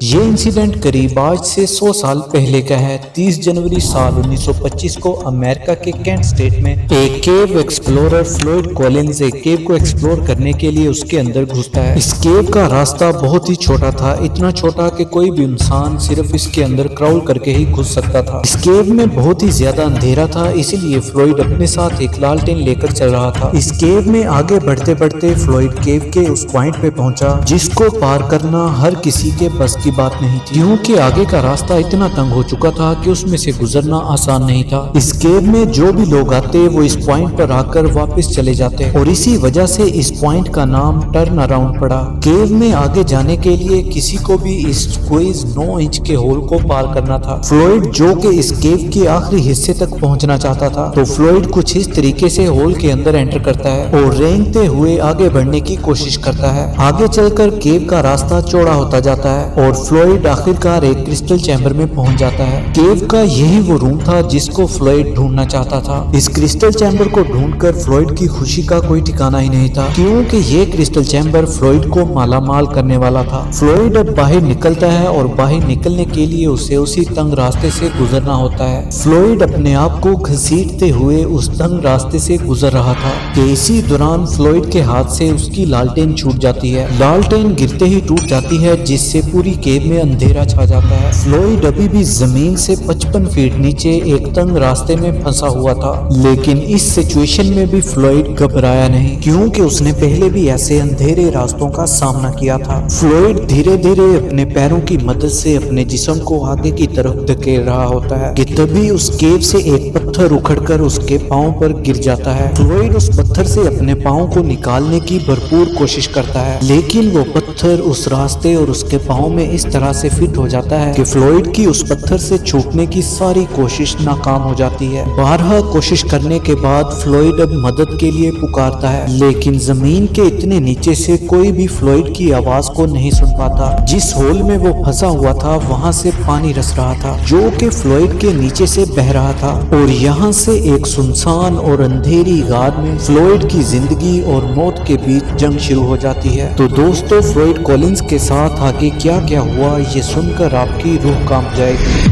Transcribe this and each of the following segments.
یہ انسیڈنٹ قریب آج سے 100 سال پہلے کا ہے۔ 30 جنوری سال 1925 کو امریکہ کے کینٹ اسٹیٹ میں ایک کیو ایکسپلورر فلوئڈ کولنز ایک کیو کو ایکسپلور کرنے کے لیے اس کے اندر گھستا ہے۔ اس کیو کا راستہ بہت ہی چھوٹا تھا، اتنا چھوٹا کہ کوئی بھی انسان صرف اس کے اندر کراول کر کے ہی گھس سکتا تھا۔ اس کیو میں بہت ہی زیادہ اندھیرا تھا، اسی لیے فلوئڈ اپنے ساتھ ایک لالٹین لے کر چل رہا تھا۔ اس کیو میں آگے بڑھتے بڑھتے فلوئڈ کیو کے اس پوائنٹ پہ پہنچا جس کو پار کرنا ہر کسی کے بس کی بات نہیں تھی، کیونکہ آگے کا راستہ اتنا تنگ ہو چکا تھا کہ اس میں سے گزرنا آسان نہیں تھا۔ اس کیو میں جو بھی لوگ آتے وہ اس پوائنٹ پر آ کر واپس چلے جاتے اور اسی وجہ سے اس پوائنٹ کا نام ٹرن اراؤنڈ پڑا۔ کیو میں آگے جانے کے لیے کسی کو بھی اس کوئز 9 انچ کے ہول کو پار کرنا تھا۔ فلوئڈ جو کہ اس کیو کے آخری حصے تک پہنچنا چاہتا تھا، تو فلوئڈ کچھ اس طریقے سے ہول کے اندر انٹر کرتا ہے اور رینگتے ہوئے آگے بڑھنے کی کوشش کرتا ہے۔ آگے چل کر کیو کا راستہ چوڑا ہوتا جاتا ہے اور فلوئڈ آخرکار ایک کرسٹل چیمبر میں پہنچ جاتا ہے۔ کیو کا یہی وہ روم تھا جس کو فلوئڈ ڈھونڈنا چاہتا تھا۔ اس کرسٹل چیمبر کو ڈھونڈ کر فلوئڈ کی خوشی کا کوئی ٹھکانہ ہی نہیں تھا، کیونکہ یہ کرسٹل چیمبر فلوئڈ کو مالا مال کرنے والا تھا۔ فلوئڈ اب باہر نکلتا ہے اور باہر نکلنے کے لیے اسے اسی تنگ راستے سے گزرنا ہوتا ہے۔ فلوئڈ اپنے آپ کو گھسیٹتے ہوئے اس تنگ راستے سے گزر رہا تھا کہ اسی دوران فلوئڈ کے ہاتھ سے اس کی لالٹین چھوٹ جاتی ہے۔ لالٹین گرتے ہی ٹوٹ جاتی ہے جس سے پوری کیو میں اندھیرا چھا جاتا ہے۔ فلوئڈ ابھی بھی زمین سے 55 فیٹ نیچے ایک تنگ راستے میں پھنسا ہوا تھا، لیکن اس سچویشن میں بھی فلوئڈ گھبرایا نہیں، کیونکہ اس نے پہلے بھی ایسے اندھیرے راستوں کا سامنا کیا تھا۔ فلوئڈ دھیرے دھیرے اپنے پیروں کی مدد سے اپنے جسم کو آگے کی طرف دھکیل رہا ہوتا ہے کہ تبھی اس کیو سے ایک پتھر اکھڑ کر اس کے پاؤں پر گر جاتا ہے۔ فلوئڈ اس پتھر سے اپنے پاؤں کو نکالنے کی بھرپور کوشش کرتا ہے، لیکن وہ پتھر اس راستے اور اس کے پاؤں میں اس طرح سے فٹ ہو جاتا ہے کہ فلوئڈ کی اس پتھر سے چھوٹنے کی ساری کوشش ناکام ہو جاتی ہے۔ بارہا کوشش کرنے کے بعد فلوئڈ اب مدد کے لیے پکارتا ہے، لیکن زمین کے اتنے نیچے سے کوئی بھی فلوئڈ کی آواز کو نہیں سن پاتا۔ جس ہول میں وہ پھنسا ہوا تھا وہاں سے پانی رس رہا تھا جو کہ فلوئڈ کے نیچے سے بہہ رہا تھا، اور یہاں سے ایک سنسان اور اندھیری غار میں فلوئڈ کی زندگی اور موت کے بیچ جنگ شروع ہو جاتی ہے۔ تو دوستو، فلوئڈ کولنز کے ساتھ آگے کیا کیا ہوا یہ سن کر آپ کی روح کانپ جائے گی۔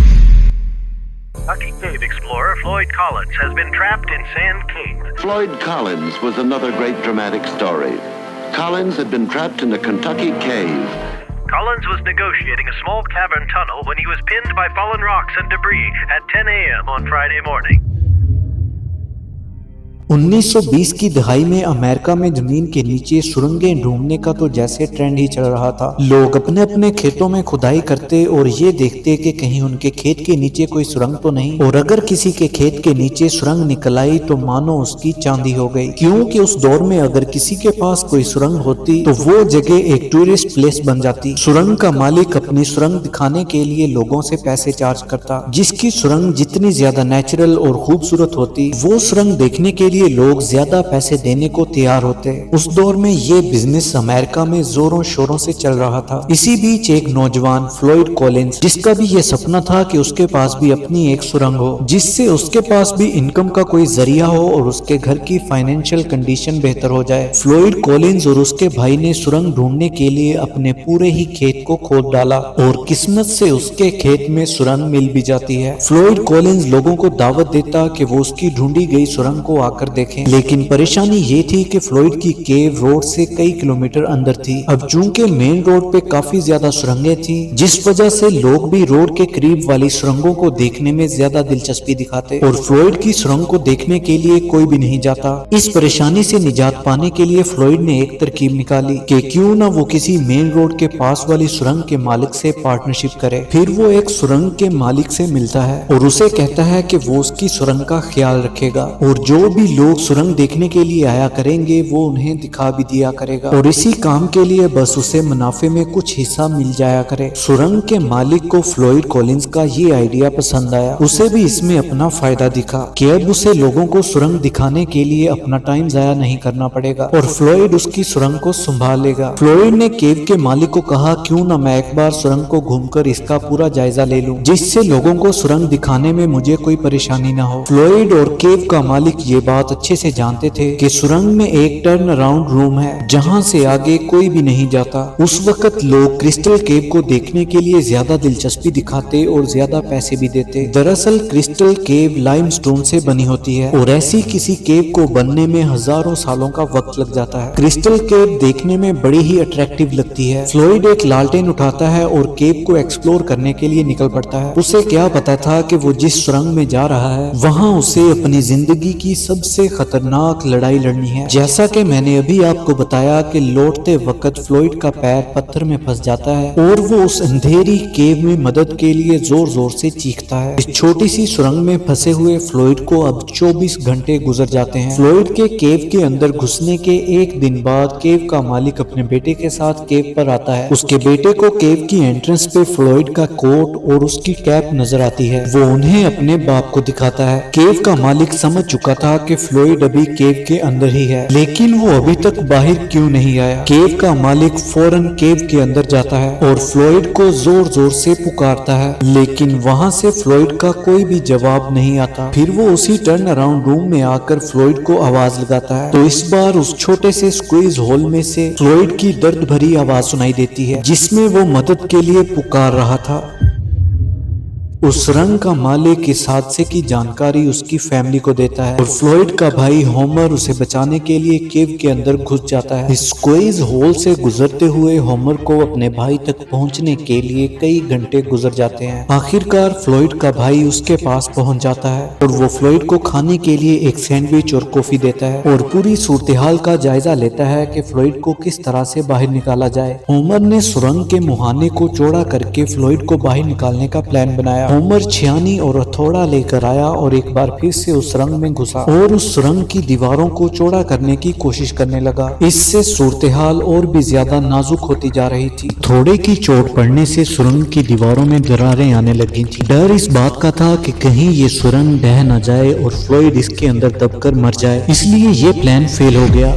Kentucky cave explorer Floyd Collins has been trapped in Sand Cave. Floyd Collins was another great dramatic story. Collins had been trapped in a Kentucky cave. Collins was negotiating a small cavern tunnel when he was pinned by fallen rocks and debris at 10 a.m. on Friday morning. 1920 کی دہائی میں امریکہ میں زمین کے نیچے سرنگیں ڈھونڈنے کا تو جیسے ٹرینڈ ہی چل رہا تھا۔ لوگ اپنے اپنے کھیتوں میں کھدائی کرتے اور یہ دیکھتے کہ کہیں ان کے کھیت کے نیچے کوئی سرنگ تو نہیں، اور اگر کسی کے کھیت کے نیچے سرنگ نکل آئی تو مانو اس کی چاندی ہو گئی، کیونکہ اس دور میں اگر کسی کے پاس کوئی سرنگ ہوتی تو وہ جگہ ایک ٹورسٹ پلیس بن جاتی۔ سرنگ کا مالک اپنی سرنگ دکھانے کے لیے لوگوں سے پیسے چارج کرتا، جس کی سرنگ جتنی زیادہ نیچرل اور خوبصورت ہوتی وہ سرنگ دیکھنے کے لیے لوگ زیادہ پیسے دینے کو تیار ہوتے۔ اس دور میں یہ بزنس امریکہ میں زوروں شوروں سے چل رہا تھا۔ اسی بیچ ایک نوجوان فلوئڈ کولنز، جس کا بھی یہ سپنا تھا کہ اس کے پاس بھی اپنی ایک سرنگ ہو جس سے اس کے پاس بھی انکم کا کوئی ذریعہ ہو اور اس کے گھر کی فائنینشیل کنڈیشن بہتر ہو جائے۔ فلوئڈ کولنز اور اس کے بھائی نے سرنگ ڈھونڈنے کے لیے اپنے پورے ہی کھیت کو کھود ڈالا اور قسمت سے اس کے کھیت میں سرنگ مل بھی جاتی ہے۔ فلوئڈ کولنز لوگوں کو دعوت دیتا کہ وہ اس کی ڈھونڈی گئی سرنگ کو آ کر دیکھیں، لیکن پریشانی یہ تھی کہ فلوئڈ کی کیو روڈ سے کئی کلومیٹر اندر تھی۔ اب چونکہ مین روڈ پہ کافی زیادہ سرنگیں تھیں، جس وجہ سے لوگ بھی روڈ کے قریب والی سرنگوں کو دیکھنے میں زیادہ دلچسپی دکھاتے اور فلوئڈ کی سرنگ کو دیکھنے کے لیے کوئی بھی نہیں جاتا۔ اس پریشانی سے نجات پانے کے لیے فلوئڈ نے ایک ترکیب نکالی کہ کیوں نہ وہ کسی مین روڈ کے پاس والی سرنگ کے مالک سے پارٹنرشپ کرے۔ پھر وہ ایک سرنگ کے مالک سے ملتا ہے اور اسے کہتا ہے کہ وہ اس کی سرنگ کا خیال رکھے گا اور جو بھی لوگ سرنگ دیکھنے کے لیے آیا کریں گے وہ انہیں دکھا بھی دیا کرے گا، اور اسی کام کے لیے بس اسے منافع میں کچھ حصہ مل جایا کرے۔ سرنگ کے مالک کو فلوئڈ کولنز کا یہ آئیڈیا پسند آیا، اسے بھی اس میں اپنا فائدہ دکھا کہ اب اسے لوگوں کو سرنگ دکھانے کے لیے اپنا ٹائم ضائع نہیں کرنا پڑے گا اور فلوئڈ اس کی سرنگ کو سنبھال لے گا۔ فلوئڈ نے کیو کے مالک کو کہا کیوں نہ میں ایک بار سرنگ کو گھوم کر اس کا پورا جائزہ لے لوں، جس سے لوگوں کو سرنگ دکھانے میں مجھے کوئی پریشانی نہ ہو۔ فلوئڈ اور کیو کا مالک یہ بات बात अच्छे से जानते थे कि सुरंग में एक टर्न अराउंड रूम है जहां से आगे कोई भी नहीं जाता। उस वक्त लोग क्रिस्टल केव को देखने के लिए ज्यादा दिलचस्पी दिखाते और ज्यादा पैसे भी देते। दरअसल क्रिस्टल केव लाइमस्टोन से बनी होती है और ऐसी किसी केव को बनने में हजारों सालों का वक्त लग जाता है। क्रिस्टल केव देखने में बड़ी ही अट्रैक्टिव लगती है। फ्लोइड एक लालटेन उठाता है और केव को एक्सप्लोर करने के लिए निकल पड़ता है। उसे क्या पता था कि वो जिस सुरंग में जा रहा है वहाँ उसे अपनी जिंदगी की सबसे खतरनाक लड़ाई लड़नी है। जैसा कि मैंने अभी आपको बताया कि लौटते वक्त फ्लोइड का पैर पत्थर में फंस जाता है और वो उस अंधेरी केव में मदद के लिए जोर जोर से चीखता है। इस छोटी सी सुरंग में फंसे हुए फ्लोइड को अब 24 घंटे गुजर जाते हैं। फ्लोइड के केव के अंदर घुसने के एक दिन बाद केव का मालिक अपने बेटे के साथ केव पर आता है। उसके बेटे को केव की एंट्रेंस पे फ्लोइड का कोट और उसकी कैप नजर आती है। वो उन्हें अपने बाप को दिखाता है। केव का मालिक समझ चुका था कि फ्लोइड अभी केव के अंदर ही है, लेकिन वो अभी तक बाहर क्यों नहीं आया। केव का मालिक फौरन केव के अंदर जाता है और फ्लोइड को जोर जोर से पुकारता है, लेकिन वहाँ से फ्लोइड का कोई भी जवाब नहीं आता। फिर वो उसी टर्न अराउंड रूम में आकर फ्लोइड को आवाज लगाता है तो इस बार उस छोटे से स्क्वीज होल में से फ्लोइड की दर्द भरी आवाज सुनाई देती है जिसमें वो मदद के लिए पुकार रहा था। उस सुरंग का मालिक इस हादसे की जानकारी उसकी फैमिली को देता है और फ्लोइड का भाई होमर उसे बचाने के लिए केव के अंदर घुस जाता है। इस स्क्वीज होल से गुजरते हुए होमर को अपने भाई तक पहुंचने के लिए कई घंटे गुजर जाते हैं। आखिरकार फ्लोइड का भाई उसके पास पहुंच जाता है और वो फ्लोइड को खाने के लिए एक सैंडविच और कॉफी देता है और पूरी सूरत-ए-हाल का जायजा लेता है कि फ्लोइड को किस तरह से बाहर निकाला जाए। होमर ने सुरंग के मुहाने को चौड़ा करके फ्लोइड को बाहर निकालने का प्लान बनाया। होमर छियानी और हथौड़ा लेकर आया और एक बार फिर से उस सुरंग में घुसा और उस सुरंग की दीवारों को चौड़ा करने की कोशिश करने लगा। इससे सूरत-ए-हाल और भी ज्यादा नाजुक होती जा रही थी। थोड़े की चोट पड़ने से सुरंग की दीवारों में दरारें आने लगी थी। डर इस बात का था कि कहीं ये सुरंग ढह न जाए और फ्लोइड इसके अंदर दबकर मर जाए, इसलिए ये प्लान फेल हो गया।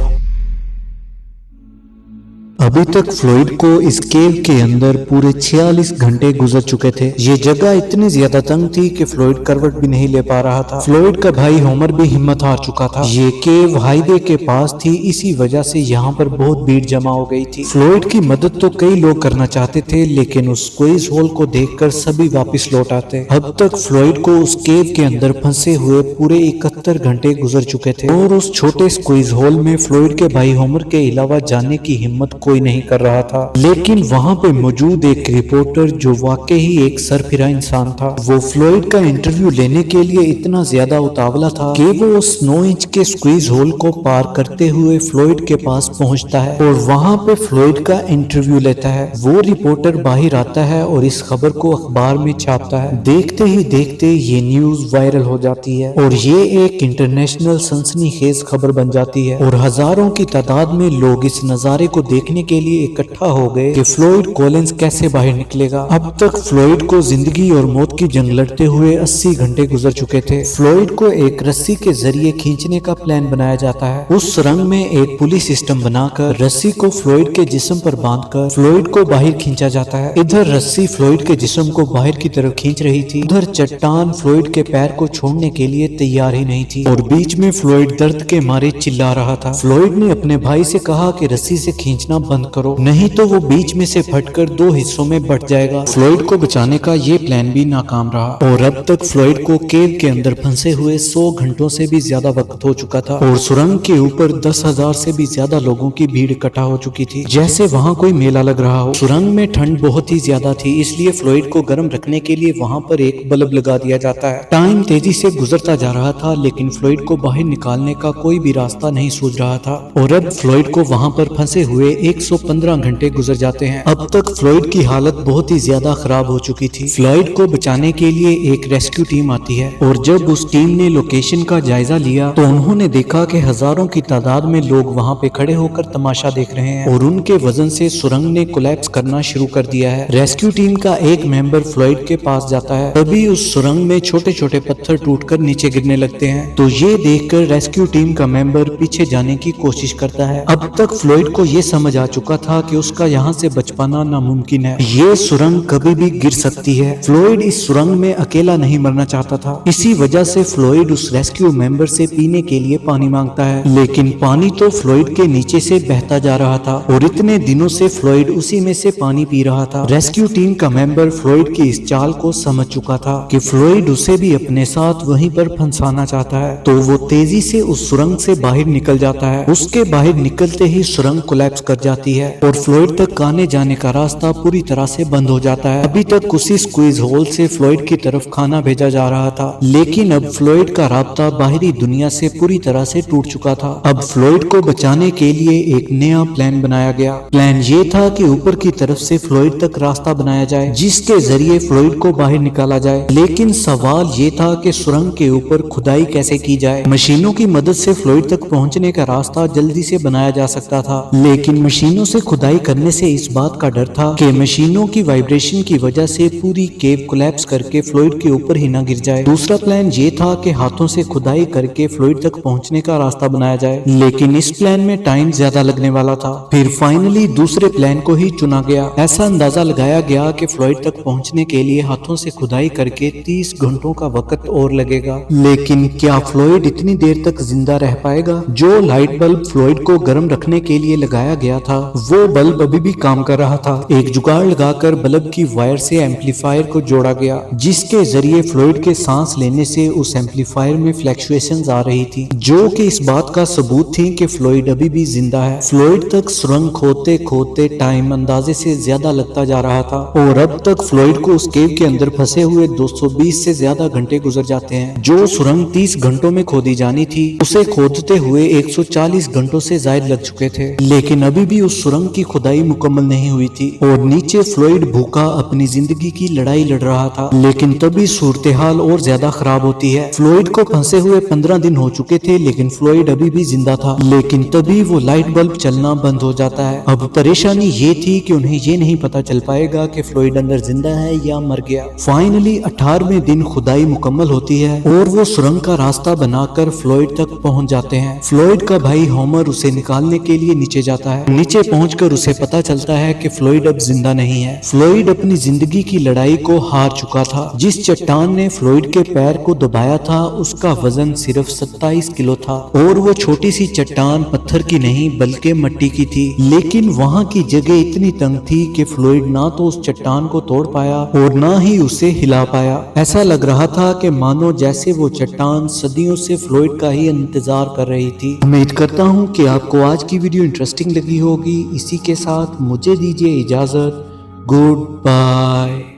अभी तक फ्लोइड को इस केव के अंदर पूरे 46 घंटे गुजर चुके थे। ये जगह इतनी ज्यादा तंग थी कि फ्लोइड करवट भी नहीं ले पा रहा था। फ्लोइड का भाई होमर भी हिम्मत हार चुका था। ये केव हाईवे के पास थी, इसी वजह से यहाँ पर बहुत भीड़ जमा हो गई थी। फ्लोइड की मदद तो कई लोग करना चाहते थे, लेकिन उस स्क्वीज होल को देखकर सभी वापस लौट आते। अब तक फ्लोइड को उस केव के अंदर फंसे हुए पूरे 71 घंटे गुजर चुके थे और उस छोटे स्क्वीज होल में फ्लोइड के भाई होमर के अलावा जाने की हिम्मत कोई नहीं कर रहा था। लेकिन वहाँ पे मौजूद एक रिपोर्टर जो वाकई ही एक सरफिरा इंसान था, वो फ्लोइड का इंटरव्यू लेने के लिए इतना ज्यादा उतावला था कि वो उस 9 इंच के स्क्वीज होल को पार करते हुए फ्लोइड के पास पहुँचता है और वहाँ पे फ्लोइड का इंटरव्यू लेता है। वो रिपोर्टर बाहर आता है और इस खबर को अखबार में छापता है। देखते ही देखते ये न्यूज वायरल हो जाती है और ये एक इंटरनेशनल सनसनीखेज खबर बन जाती है और हजारों की तादाद में लोग इस नजारे को देखने के लिए इकट्ठा हो गए कि फ्लोइड कॉलिंस कैसे बाहर निकलेगा। अब तक फ्लोइड को जिंदगी और मौत की जंग लड़ते हुए 80 घंटे गुजर चुके थे। फ्लोइड को एक रस्सी के जरिए खींचने का प्लान बनाया जाता है। उस सुरंग में एक पुली सिस्टम बनाकर रस्सी को फ्लोइड के जिस्म पर बांधकर फ्लोइड को बाहर खींचा जाता है। इधर रस्सी फ्लोइड के जिस्म को बाहर की तरफ खींच रही थी, उधर चट्टान फ्लोइड के पैर को छोड़ने के लिए तैयार ही नहीं थी और बीच में फ्लोइड दर्द के मारे चिल्ला रहा था। फ्लोइड ने अपने भाई से कहा कि रस्सी से खींचना बंद करो, नहीं तो वो बीच में से फटकर 2 हिस्सों में बट जाएगा। फ्लोइड को बचाने का ये प्लान भी नाकाम रहा और अब तक फ्लोइड को केव के अंदर फंसे हुए 100 घंटों से भी ज्यादा वक्त हो चुका था और सुरंग के ऊपर 10,000 से भी ज्यादा लोगों की भीड़ इकट्ठा हो चुकी थी, जैसे वहाँ कोई मेला लग रहा हो। सुरंग में ठंड बहुत ही ज्यादा थी, इसलिए फ्लोइड को गर्म रखने के लिए वहाँ पर एक बल्ब लगा दिया जाता है। टाइम तेजी से गुजरता जा रहा था, लेकिन फ्लोइड को बाहर निकालने का कोई भी रास्ता नहीं सूझ रहा था और अब फ्लोइड को वहाँ पर फंसे हुए 115 घंटे गुजर जाते हैं। अब तक फ्लोइड की हालत बहुत ही ज्यादा खराब हो चुकी थी। फ्लोइड को बचाने के लिए एक रेस्क्यू टीम आती है और जब उस टीम ने लोकेशन का जायजा लिया तो उन्होंने देखा कि हजारों की तादाद में लोग वहां पे खड़े होकर तमाशा देख रहे हैं और उनके वजन से सुरंग ने कोलैप्स करना शुरू कर दिया है। रेस्क्यू टीम का एक मेंबर फ्लोइड के पास जाता है, तभी उस सुरंग में छोटे छोटे पत्थर टूटकर नीचे गिरने लगते हैं। तो ये देखकर रेस्क्यू टीम का मेंबर पीछे जाने की कोशिश करता है। अब तक फ्लोइड को ये समझ जा चुका था कि उसका यहाँ से बच पाना नामुमकिन है। ये सुरंग कभी भी गिर सकती है। फ्लॉयड इस सुरंग में अकेला नहीं मरना चाहता था। इसी वजह से फ्लॉयड उस रेस्क्यू मेंबर से पीने के लिए पानी मांगता है, लेकिन पानी तो फ्लॉयड के नीचे से बहता जा रहा था और इतने दिनों से फ्लॉयड उसी में से पानी पी रहा था। रेस्क्यू टीम का मेंबर फ्लॉयड की इस चाल को समझ चुका था कि फ्लॉयड उसे भी अपने साथ वहीं पर फंसाना चाहता है, तो वो तेजी से उस सुरंग से बाहर निकल जाता है। उसके बाहर निकलते ही सुरंग कोलैप्स कर जाती है और फ्लॉयड तक आने जाने का रास्ता पूरी तरह से बंद हो जाता है। अभी तक उसी स्क्वीज होल से फ्लॉयड की तरफ खाना भेजा जा रहा था, लेकिन अब फ्लॉयड का राब्ता बाहरी दुनिया से पूरी तरह से टूट चुका था। अब फ्लॉयड को बचाने के लिए एक नया प्लान बनाया गया। प्लान ये था कि ऊपर की तरफ से फ्लॉयड तक रास्ता बनाया जाए, जिसके जरिए फ्लॉयड को बाहर निकाला जाए। लेकिन सवाल ये था कि सुरंग के ऊपर खुदाई कैसे की जाए। मशीनों की मदद से फ्लॉयड तक पहुंचने का रास्ता जल्दी से बनाया जा सकता था, लेकिन मशीनों से खुदाई करने से इस बात का डर था कि मशीनों की वाइब्रेशन की वजह से पूरी केव कोलैप्स करके फ्लॉयड के ऊपर ही न गिर जाए। दूसरा प्लान ये था कि हाथों से खुदाई करके फ्लॉयड तक पहुंचने का रास्ता बनाया जाए, लेकिन इस प्लान में टाइम ज्यादा लगने वाला था। फिर फाइनली दूसरे प्लान को ही चुना गया। ऐसा अंदाजा लगाया गया कि फ्लॉयड तक पहुंचने के लिए हाथों से खुदाई करके 30 घंटों का वक्त और लगेगा। लेकिन क्या फ्लॉयड इतनी देर तक जिंदा रह पाएगा? जो लाइट बल्ब फ्लॉयड को गर्म रखने के लिए लगाया गया था, वो बल्ब अभी भी काम कर रहा था। एक जुगाड़ लगाकर बल्ब की वायर से एम्पलीफायर को जोड़ा गया, जिसके जरिए फ्लॉयड के सांस लेने से उस एम्पलीफायर में फ्लक्चुएशंस आ रही थी, जो कि इस बात का सबूत थी कि फ्लॉयड अभी भी जिंदा है। फ्लॉयड तक सुरंग खोदते खोदते टाइम अंदाजे से ज्यादा लगता जा रहा था और अब तक फ्लॉयड को उस केव के अंदर फंसे हुए 220 से ज्यादा घंटे गुजर जाते हैं। जो सुरंग 30 घंटों में खोदी जानी थी, उसे खोदते हुए 140 घंटों से ज्यादा लग चुके थे। लेकिन अभी भी उस सुरंग की खुदाई मुकम्मल नहीं हुई थी और नीचे फ्लॉयड भूखा अपनी जिंदगी की लड़ाई लड़ रहा था। लेकिन तभी सूरत हाल और ज्यादा खराब होती है। फ्लॉयड को फंसे हुए 15 दिन हो चुके थे, लेकिन फ्लॉयड अभी भी जिंदा था। लेकिन तभी वो लाइट बल्ब चलना बंद हो जाता है। अब परेशानी ये थी कि उन्हें ये नहीं पता चल पाएगा कि फ्लॉयड अंदर जिंदा है या मर गया। फाइनली 18वें दिन खुदाई मुकम्मल होती है और वो सुरंग का रास्ता बनाकर फ्लॉयड तक पहुंच जाते हैं। फ्लॉयड का भाई होमर उसे निकालने के लिए नीचे जाता है। नीचे पहुंचकर उसे पता चलता है कि फ्लॉयड अब जिंदा नहीं है। फ्लॉयड अपनी जिंदगी की लड़ाई को हार चुका था। जिस चट्टान ने फ्लॉयड के पैर को दबाया था, उसका वजन सिर्फ 27 किलो था और वो छोटी सी चट्टान पत्थर की नहीं बल्कि मिट्टी की थी। लेकिन वहाँ की जगह इतनी तंग थी कि फ्लॉयड ना तो उस चट्टान को तोड़ पाया और ना ही उसे हिला पाया। ऐसा लग रहा था कि मानो जैसे वो चट्टान सदियों से फ्लॉयड का ही इंतजार कर रही थी। उम्मीद करता हूँ कि आपको आज की वीडियो इंटरेस्टिंग लगी होगी। इसी के साथ मुझे दीजिए इजाजत। Good bye.